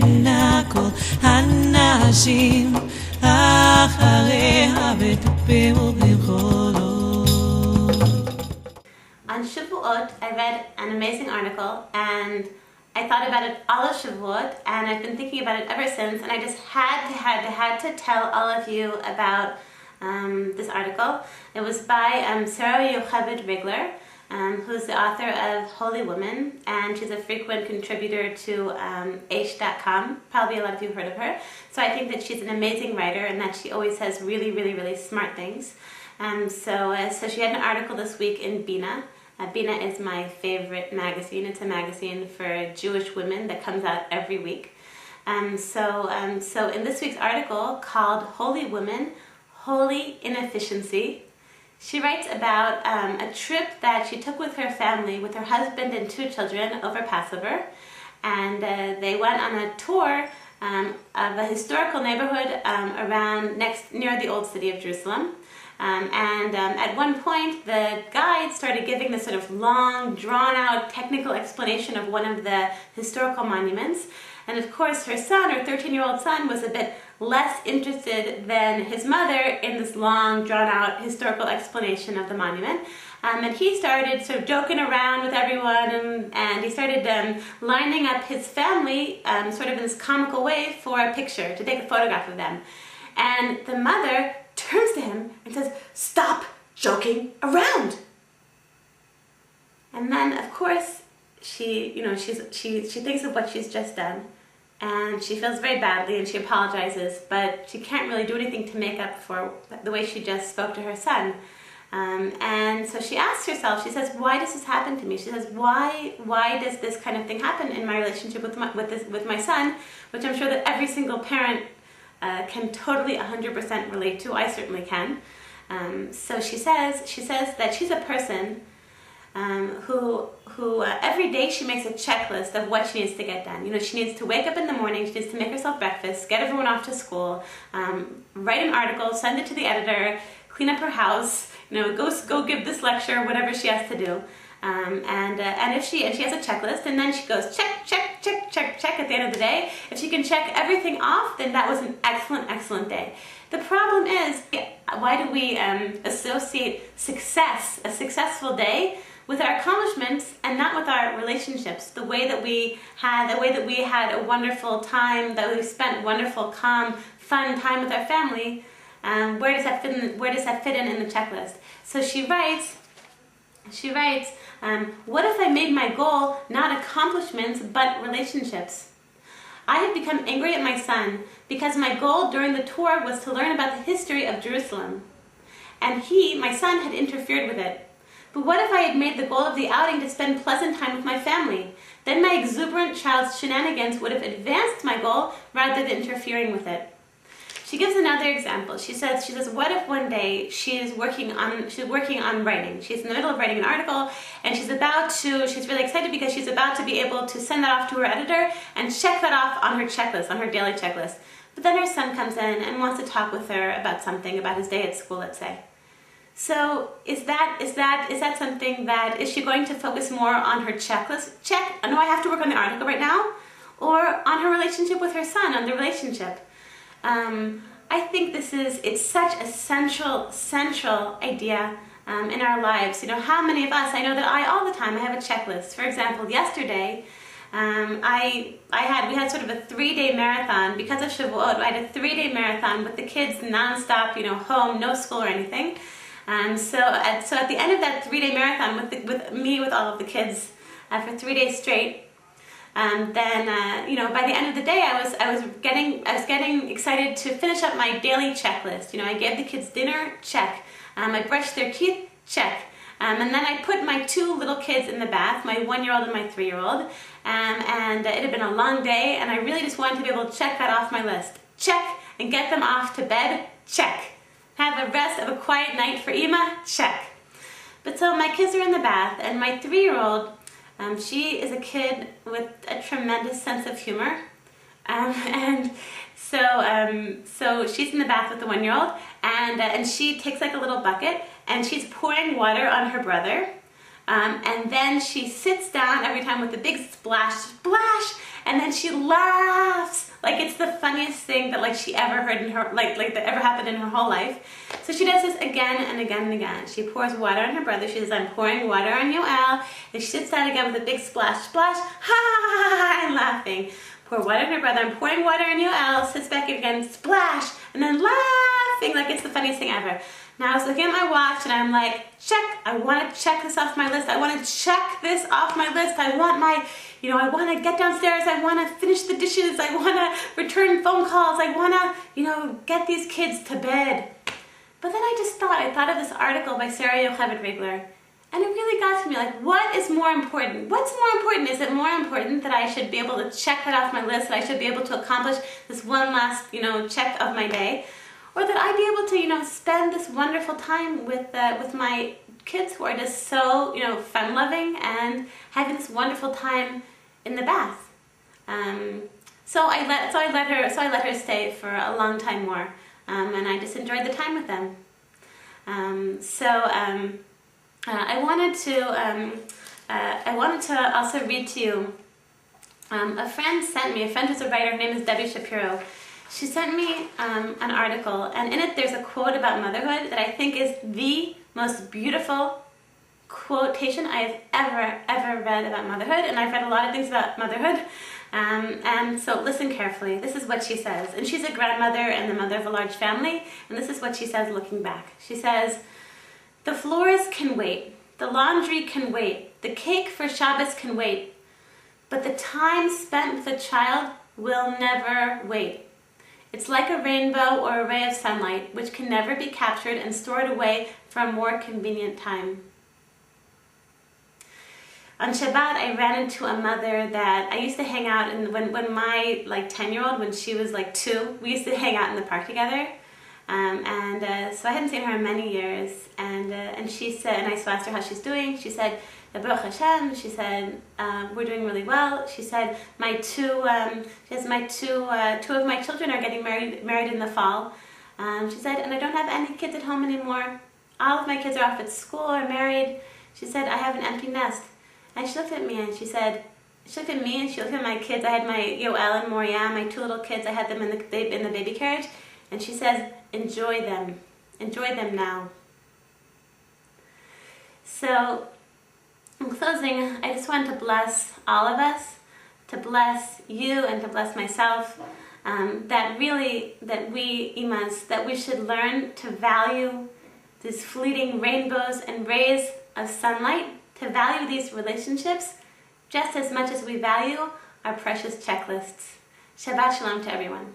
ממנה כל הנשים אחריה ותפור במחולות. On Shavuot, I read an amazing article, and I thought about it all of Shavuot, and I've been thinking about it ever since, and I just had to tell all of you about this article. It was by Sarah Yocheved Rigler, who's the author of Holy Woman, and she's a frequent contributor to H.com. Probably a lot of you have heard of her. So I think that she's an amazing writer, and that she always says really, really, really smart things. So she had an article this week in Bina. Bina is my favorite magazine. It's a magazine for Jewish women that comes out every week. So in this week's article called Holy Woman, Holy Inefficiency, she writes about a trip that she took with her family, with her husband and 2 children, over Passover. And they went on a tour of a historical neighborhood near the old city of Jerusalem. At one point, the guide started giving this sort of long, drawn-out technical explanation of one of the historical monuments. And of course, her son, her 13-year-old son, was a bit less interested than his mother in this long, drawn-out historical explanation of the monument. And he started sort of joking around with everyone, and he started lining up his family sort of in this comical way for a picture, to take a photograph of them. And the mother turns to him and says, "Stop joking around." And then, of course, she thinks of what she's just done, and she feels very badly, and she apologizes, but she can't really do anything to make up for the way she just spoke to her son. And so she asks herself, she says, "Why does this happen to me?" She says, "Why does this kind of thing happen in my relationship with my son?" Which I'm sure that every single parent can totally 100% relate to. I certainly can. So she says that she's a person who every day she makes a checklist of what she needs to get done. She needs to wake up in the morning, she needs to make herself breakfast, get everyone off to school, write an article, send it to the editor, clean up her house, go give this lecture, whatever she has to do. And she has a checklist, and then she goes check, check, check, check, check at the end of the day. If she can check everything off, then that was an excellent, excellent day. The problem is, why do we associate success, a successful day, with our accomplishments and not with our relationships? The way that we had a wonderful time, that we spent wonderful, calm, fun time with our family. Where does that fit in the checklist? So she writes, what if I made my goal not accomplishments but relationships? I have become angry at my son because my goal during the tour was to learn about the history of Jerusalem. And my son, had interfered with it. But what if I had made the goal of the outing to spend pleasant time with my family? Then my exuberant child's shenanigans would have advanced my goal rather than interfering with it. She gives another example. She says, what if one day she's working on writing. She's in the middle of writing an article, and she's really excited because she's about to be able to send that off to her editor and check that off on her checklist, on her daily checklist. But then her son comes in and wants to talk with her about something, about his day at school, let's say. So is she going to focus more on her checklist? Check, I know I have to work on the article right now, or on her relationship with her son, on the relationship? I think it's such a central idea in our lives. How many of us, I know that all the time, I have a checklist. For example, yesterday, we had sort of a 3-day marathon. Because of Shavuot, I had a 3-day marathon with the kids nonstop, home, no school or anything. So at the end of that 3-day marathon with all of the kids for 3 days straight, then by the end of the day, I was getting excited to finish up my daily checklist. I gave the kids dinner, check. I brushed their teeth, check. And then I put my 2 little kids in the bath, my 1-year-old and my 3-year-old. And it had been a long day, and I really just wanted to be able to check that off my list. Check, and get them off to bed, check. Have the rest of a quiet night for Eema, check. But so my kids are in the bath, and my 3-year-old, she is a kid with a tremendous sense of humor. So she's in the bath with the 1-year-old, and she takes like a little bucket, and she's pouring water on her brother. And then she sits down every time with a big splash, splash, And then she laughs like it's the funniest thing that like she ever heard in her, like that ever happened in her whole life. So she does this again and again and again. She pours water on her brother. She says, I'm pouring water on you, Al. And she sits down again with a big splash, splash, ha ha ha, and laughing. Pour water on her brother. I'm pouring water on you, Al. Sits back again, splash, and then laughing like it's the funniest thing ever. Now I was looking at my watch and I'm like, check, I want to check this off my list. I want to check this off my list. I want my, I want to get downstairs. I want to finish the dishes. I want to return phone calls. I want to, get these kids to bed. But then I thought of this article by Sarah Yocheved Rigler, and it really got to me, like, what is more important? What's more important? Is it more important that I should be able to check that off my list, that I should be able to accomplish this one last, check of my day? Or that I'd be able to, spend this wonderful time with my kids who are just so, fun-loving and having this wonderful time in the bath. So I let her stay for a long time more, and I just enjoyed the time with them. I wanted to also read to you. A friend who's a writer. Her name is Debbie Shapiro. She sent me an article, and in it there's a quote about motherhood that I think is the most beautiful quotation I've ever read about motherhood, and I've read a lot of things about motherhood, and so listen carefully. This is what she says, and she's a grandmother and the mother of a large family, and this is what she says looking back. She says, the floors can wait, the laundry can wait, the cake for Shabbos can wait, but the time spent with a child will never wait. It's like a rainbow or a ray of sunlight, which can never be captured and stored away for a more convenient time. On Shabbat, I ran into a mother that I used to hang out in when my 10-year-old, when she was 2, we used to hang out in the park together. So I hadn't seen her in many years, and she said, and I asked her how she's doing. She said, Baruch Hashem. She said, we're doing really well. She said, two of my children are getting married in the fall. She said, and I don't have any kids at home anymore. All of my kids are off at school or married. She said, I have an empty nest. And she looked at me and she looked at my kids. I had my Yoel and Moria, my 2 little kids. I had them in the baby carriage. And she says, enjoy them. Enjoy them now. So, in closing, I just want to bless all of us, to bless you and to bless myself, that we Eemas, that we should learn to value these fleeting rainbows and rays of sunlight, to value these relationships just as much as we value our precious checklists. Shabbat Shalom to everyone.